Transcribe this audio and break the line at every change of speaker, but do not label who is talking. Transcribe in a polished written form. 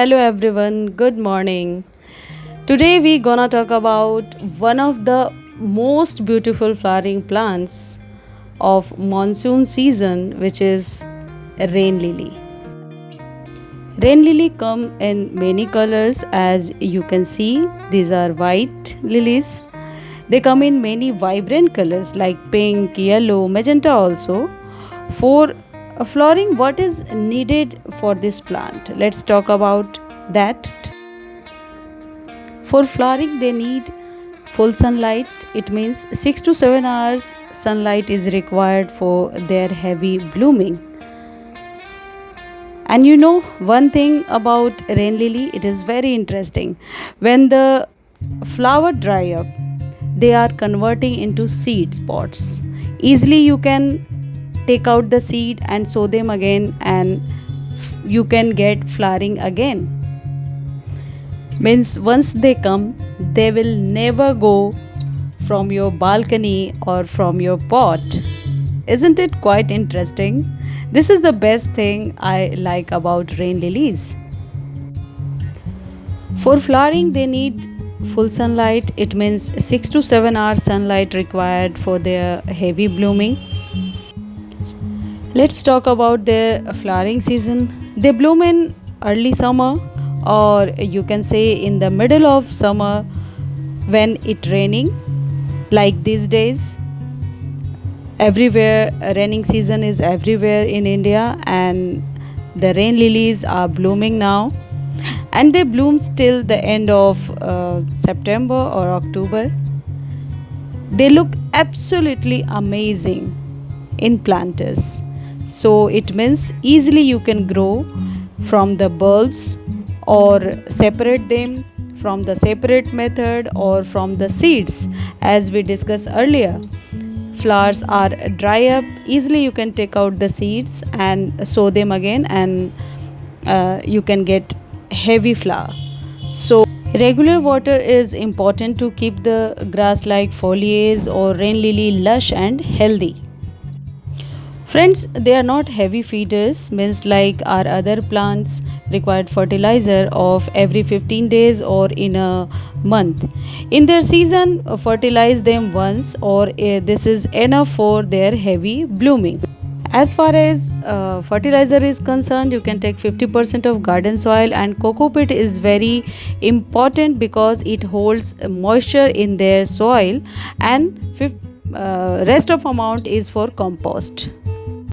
Hello everyone, good morning. Today we gonna talk about one of the most beautiful flowering plants of monsoon season, which is rain lily. Rain lily come in many colors. As you can see, these are white lilies. They come in many vibrant colors like pink, yellow, magenta also. For flowering, what is needed for this plant? Let's talk about that. For flowering, they need full sunlight. It means 6 to 7 hours sunlight is required for their heavy blooming. And you know one thing about rain lily, it is very interesting. When the flower dry up, they are converting into seed pods. Easily you can take out the seed and sow them again, and you can get flowering again. Means once they come, they will never go from your balcony or from your pot. Isn't it quite interesting? This is the best thing I like about rain lilies. For flowering, they need full sunlight. It means 6 to 7 hours sunlight required for their heavy blooming. Let's talk about their flowering season. They bloom in early summer, or you can say in the middle of summer when it raining, like these days. Everywhere raining season is everywhere in India, and the rain lilies are blooming now, and they bloom till the end of September or October. They look absolutely amazing in planters. So it means easily you can grow from the bulbs or separate them from the separate method or from the seeds, as we discussed earlier. Flowers are dry up, easily you can take out the seeds and sow them again, and you can get heavy flower. So regular water is important to keep the grass like foliage or rain lily lush and healthy. Friends, they are not heavy feeders, means like our other plants required fertilizer of every 15 days or in a month. In their season, fertilize them once, or this is enough for their heavy blooming. As far as fertilizer is concerned, you can take 50% of garden soil, and coco peat is very important because it holds moisture in their soil, and rest of amount is for compost.